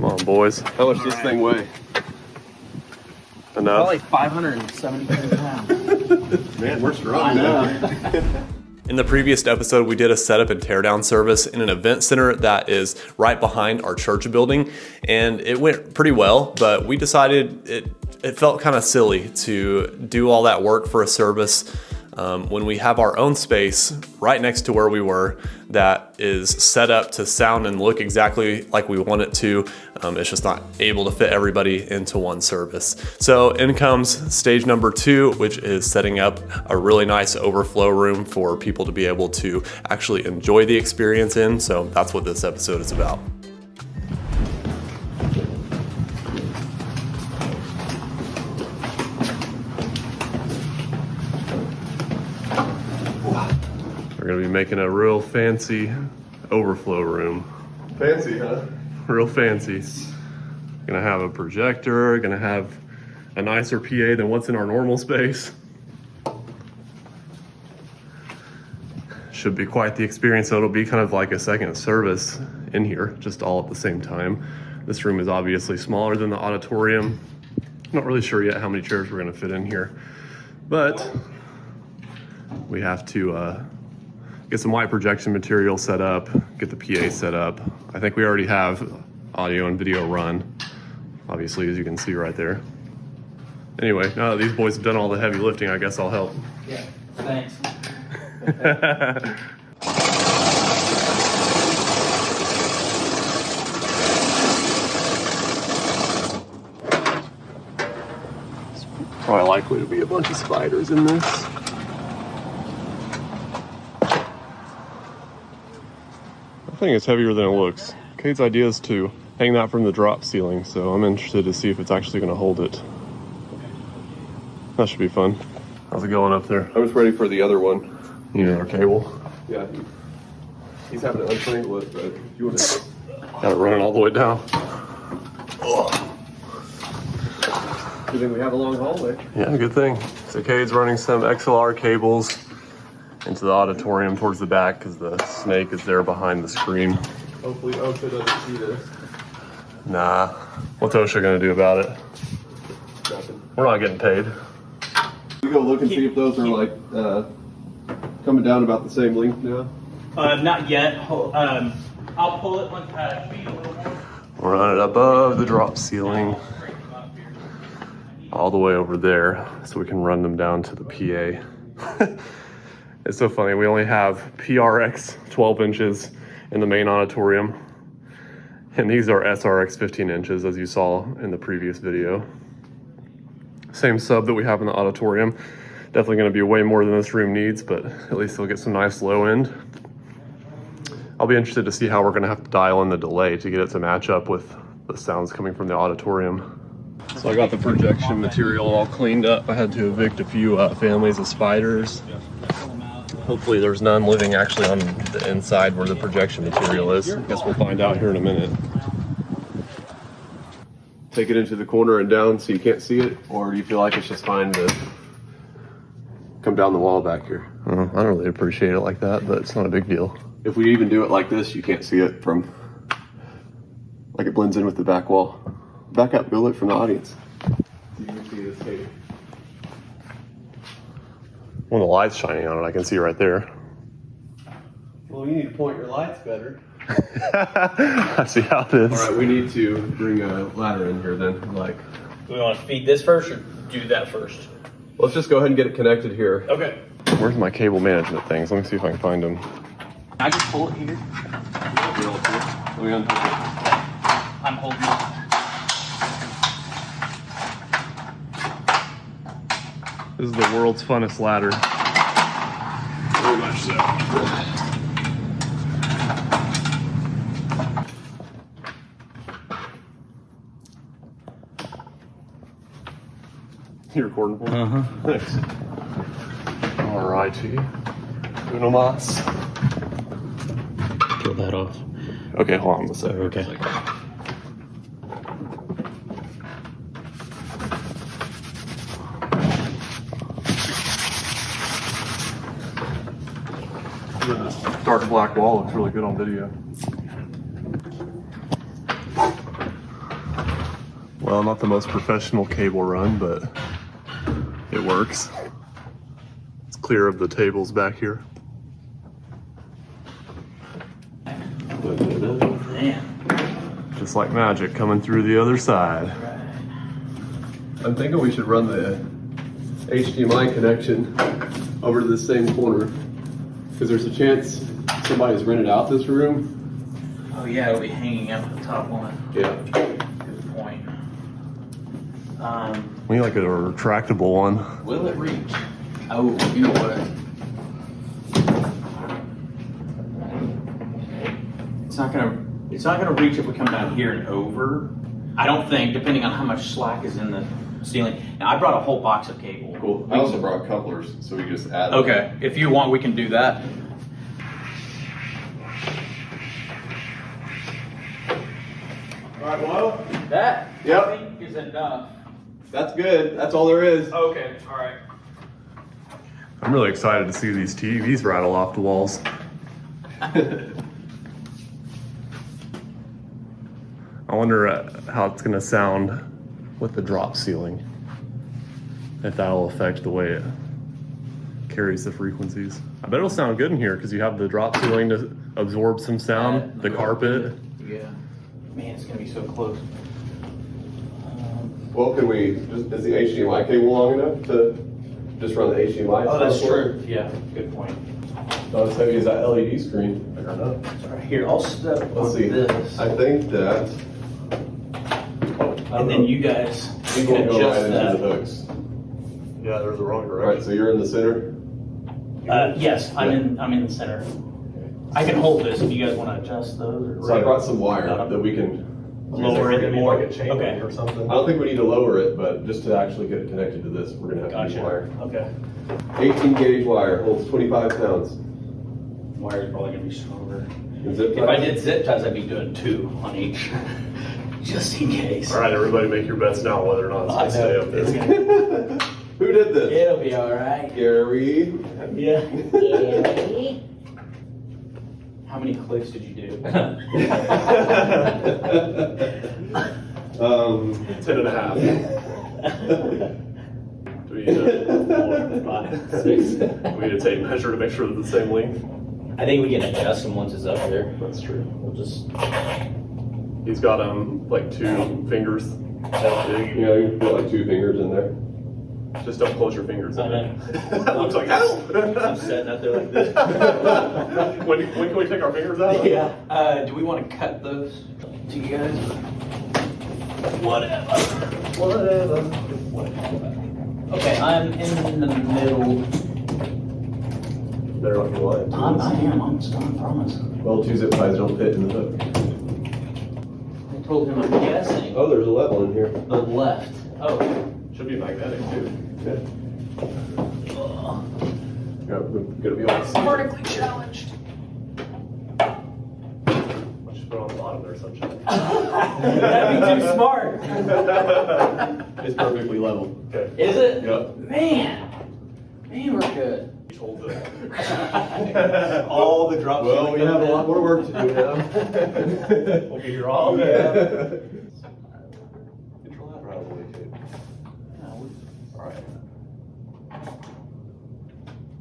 Come on, boys. How much does this thing weigh? Enough? Probably 570 pounds. Man, we're strong. In the previous episode, we did a setup and teardown service in an event center that is right behind our church building, and it went pretty well, but we decided it felt kind of silly to do all that work for a service when we have our own space right next to where we were that is set up to sound and look exactly like we want it to. It's just not able to fit everybody into one service. So in comes stage number 2, which is setting up a really nice overflow room for people to be able to actually enjoy the experience in. So that's what this episode is about. We're gonna be making a real fancy overflow room. Fancy, huh? Real fancy. Gonna have a projector, gonna have a nicer PA than what's in our normal space. Should be quite the experience. So it'll be kind of like a second service in here, just all at the same time. This room is obviously smaller than the auditorium. I'm not really sure yet how many chairs we're gonna fit in here, but we have to get some white projection material set up, get the PA set up. I think we already have audio and video run, obviously, as you can see right there. Anyway, now that these boys have done all the heavy lifting, I guess I'll help. Yeah, thanks. Probably likely to be a bunch of spiders in this. I think it's heavier than it looks. Kade's idea is to hang that from the drop ceiling, so I'm interested to see if it's actually going to hold it. That should be fun. How's it going up there? I was ready for the other one. You need our cable? Yeah. He's having to untangle it, but you want to... Got it running all the way down. Good thing we have a long hallway. Yeah, good thing. So Kade's running some XLR cables into the auditorium towards the back because the snake is there behind the screen. Hopefully OSHA doesn't see this. Nah. What's OSHA gonna do about it? Nothing. We're not getting paid. You go look and see if those are like coming down about the same length now. Not yet. I'll pull it once I feed a little more. We're running above the drop ceiling, all the way over there, so we can run them down to the PA. It's so funny, we only have PRX 12 inches in the main auditorium, and these are SRX 15 inches, as you saw in the previous video. Same sub that we have in the auditorium. Definitely gonna be way more than this room needs, but at least they'll get some nice low end. I'll be interested to see how we're gonna have to dial in the delay to get it to match up with the sounds coming from the auditorium. So I got the projection material all cleaned up. I had to evict a few families of spiders. Hopefully there's none living actually on the inside where the projection material is. I guess we'll find out here in a minute. Take it into the corner and down so you can't see it, or do you feel like it's just fine to come down the wall back here? I don't really appreciate it like that, but it's not a big deal. If we even do it like this, you can't see it from, like it blends in with the back wall. Back up, go look from the audience. You can see this tape. When the light's shining on it, I can see right there. Well, you need to point your lights better. I see how it is. All right, we need to bring a ladder in here then. Like, Do we want to feed this first or do that first? let's just go ahead and get it connected here. Okay. Where's my cable management things? Let me see if I can find them. I just pull it here. I'm holding it. This is the world's funnest ladder. Very much so. You recording for me? Uh-huh. Thanks. All righty. Uno mas. Peel that off. Okay, hold on a second. Okay. This dark black wall looks really good on video. Well, not the most professional cable run, but it works. It's clear of the tables back here. Damn. Just like magic coming through the other side. I'm thinking we should run the HDMI connection over to the same corner because there's a chance somebody's rented out this room. Oh yeah, it'll be hanging out the top one. Yeah. Good point. We need like a retractable one. Will it reach? Oh, you know what? It's not gonna reach if we come down here and over. I don't think, depending on how much slack is in the ceiling. Now I brought a whole box of cable. Cool. I also brought couplers, so we just add them. Okay, if you want, we can do that. All right, well, that Yep. I think is enough. That's good. That's all there is. Okay, all right. I'm really excited to see these TVs rattle off the walls. I wonder how it's gonna sound with the drop ceiling. If that'll affect the way it carries the frequencies. I bet it'll sound good in here because you have the drop ceiling to absorb some sound, the carpet. Yeah. Man, it's gonna be so close. Well, can we just, is the HDMI cable long enough to just run the HDMI? Oh, that's true. Yeah, good point. Not as heavy as that LED screen. I don't know. All right, here, I'll step Let's on see. this. I think that. And then you guys We can will go right adjust into the that. hooks. Yeah, there's the wrong All right, so you're in the center. Yes, I'm in the center. I can hold this if you guys want to adjust those. Or So I brought some wire that we can. Lower it more. like a chain Okay. link or something. I don't think we need to lower it, but just to actually get it connected to this, we're gonna have to use Gotcha. wire. Okay. 18 gauge wire holds 25 pounds. Wire's probably gonna be stronger. And zip If I ties? did zip ties, I'd be doing 2 on each, just in case. All right, everybody, make your bets now whether or not it's I gonna stay know. up It's there. gonna- Who did this? It'll be all right. Gary. Yeah. How many clicks did you do? 10.5. Do we need to 4, 5, 6. do we need a tape measure to make sure they're the same length? I think we can adjust them once it's up there. That's true. We'll just. He's got like 2 fingers. That big. Yeah, you can put like 2 fingers in there. Just don't close your fingers in I there. know. That looks like hell. I'm sitting up there like this. when can we take our fingers out? Yeah. Do we want to cut those to you guys? Whatever. Okay, I'm in the middle. Better off your line. I am. I'm still, I promise. Well, 2 zip ties don't fit in the hook. I told him I'm guessing Oh, there's a level in here. the left. Oh. Should be magnetic too. Yeah. Yeah, we're gonna be able to see. Vertically challenged. I should put it on the bottom there, sunshine. That'd be too smart. It's perfectly level. Okay. Is it? Yep. Man, we're good. Hold it. All the drops. Well, we have a lot more work to do now. We'll be here all day. Control that right away, too. All right.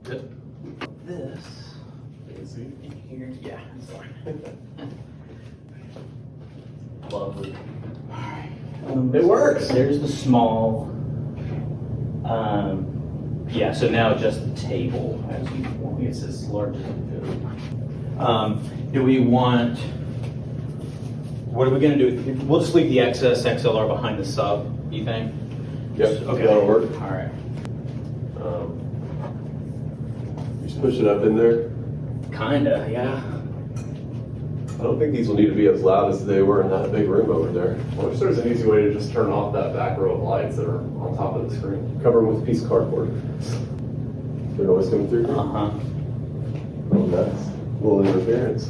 Good. This Easy. in here. Yeah, it's fine. Lovely. It works. There's the small. Yeah, so now just the table as you want. It's as large as it goes. Do we want? What are we gonna do? We'll just leave the XS XLR behind the sub. You think? Yep. Okay. That'll work. All right. You just push it up in there. Kinda. Yeah. I don't think these will need to be as loud as they were in that big room over there. I wish there was an easy way to just turn off that back row of lights that are on top of the screen. Cover them with a piece of cardboard. Their noise coming through. Uh-huh. Oh, that's a little interference.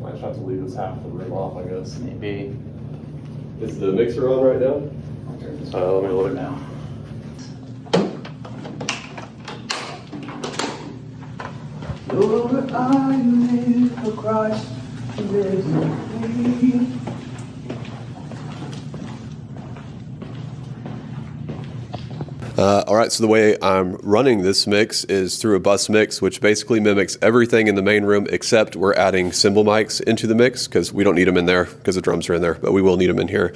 Might just have to leave this half of the room off, I guess. Maybe. Is the mixer on right now? I'll turn this Let me look now. No longer I who live for Christ, All right, so the way I'm running this mix is through a bus mix, which basically mimics everything in the main room, except we're adding cymbal mics into the mix because we don't need them in there because the drums are in there, but we will need them in here.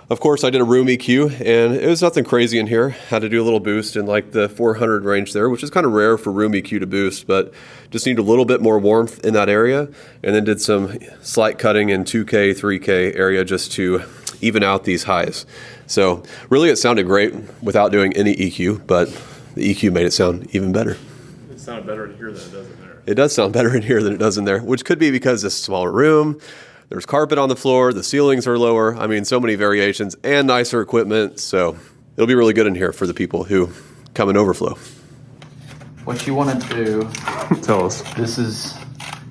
Of course, I did a room EQ, and it was nothing crazy in here. Had to do a little boost in like the 400 range there, which is kind of rare for room EQ to boost, but just need a little bit more warmth in that area. And then did some slight cutting in 2K, 3K area just to even out these highs. So really it sounded great without doing any EQ, but the EQ made it sound even better. It sounded better in here than it does in there. It does sound better in here than it does in there, which could be because it's a smaller room. There's carpet on the floor, the ceilings are lower. I mean, so many variations and nicer equipment. So it'll be really good in here for the people who come in overflow. What you want to do, Tell us. this is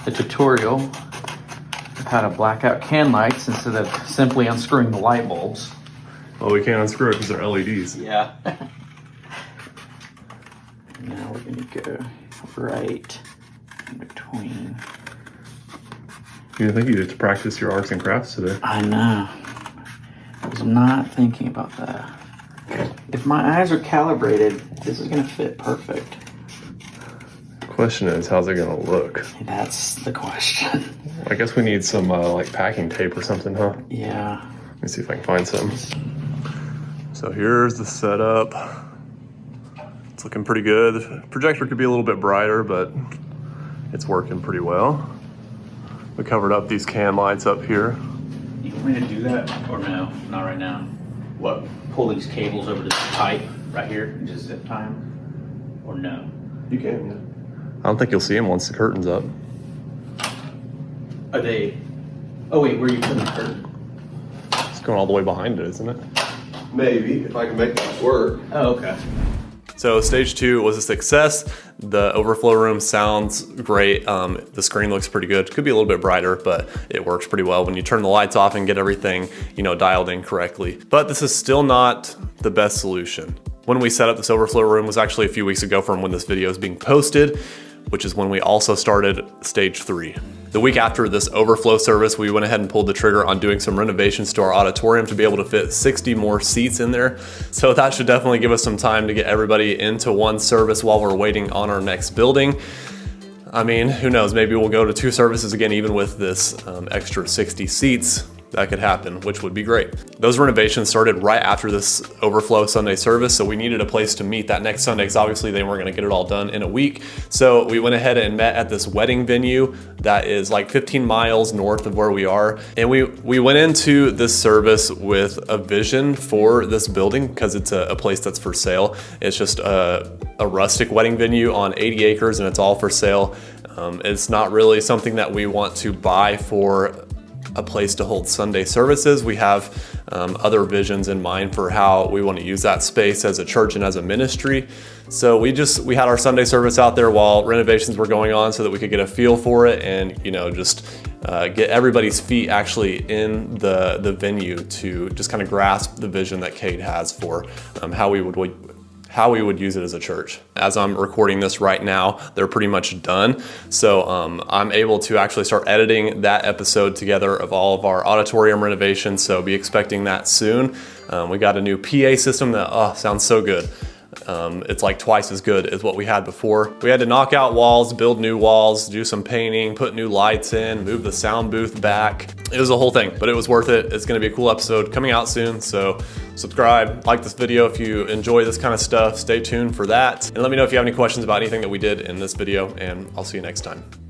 a tutorial of how to black out can lights instead of simply unscrewing the light bulbs. Well, we can't unscrew it because they're LEDs. Yeah. Now we're going to go right in between. You didn't think you had to practice your arts and crafts today? I know. I was not thinking about that. If my eyes are calibrated, this is going to fit perfect. Question is, how's it gonna look? That's the question. I guess we need some like packing tape or something, huh? Yeah. Let me see if I can find some. So here's the setup. It's looking pretty good. The projector could be a little bit brighter, but it's working pretty well. We covered up these can lights up here. You want me to do that or no? Not right now. What? Pull these cables over to the pipe right here and just zip tie them? Or no? You can, yeah. I don't think you'll see them once the curtain's up. Are they? Oh wait, where are you putting the curtain? It's going all the way behind it, isn't it? Maybe, if I can make that work. Oh, okay. So stage 2 was a success. The overflow room sounds great. The screen looks pretty good. Could be a little bit brighter, but it works pretty well when you turn the lights off and get everything, dialed in correctly. But this is still not the best solution. When we set up this overflow room was actually a few weeks ago from when this video is being posted, which is when we also started stage 3. The week after this overflow service, we went ahead and pulled the trigger on doing some renovations to our auditorium to be able to fit 60 more seats in there. So that should definitely give us some time to get everybody into one service while we're waiting on our next building. I mean, who knows, maybe we'll go to 2 services again, even with this extra 60 seats. That could happen, which would be great. Those renovations started right after this overflow Sunday service, so we needed a place to meet that next Sunday because obviously they weren't gonna get it all done in a week. So we went ahead and met at this wedding venue that is like 15 miles north of where we are. And we went into this service with a vision for this building because it's a place that's for sale. It's just a rustic wedding venue on 80 acres and it's all for sale. It's not really something that we want to buy for a place to hold Sunday services. We have other visions in mind for how we want to use that space as a church and as a ministry. So we had our Sunday service out there while renovations were going on so that we could get a feel for it and just get everybody's feet actually in the venue to just kind of grasp the vision that Kade has for how we would use it as a church. As I'm recording this right now, they're pretty much done. So I'm able to actually start editing that episode together of all of our auditorium renovations. So be expecting that soon. We got a new PA system that sounds so good. It's like twice as good as what we had before. We had to knock out walls, build new walls, do some painting, put new lights in, move the sound booth back. It was a whole thing, but it was worth it. It's gonna be a cool episode coming out soon. So subscribe, like this video if you enjoy this kind of stuff. Stay tuned for that. And let me know if you have any questions about anything that we did in this video, and I'll see you next time.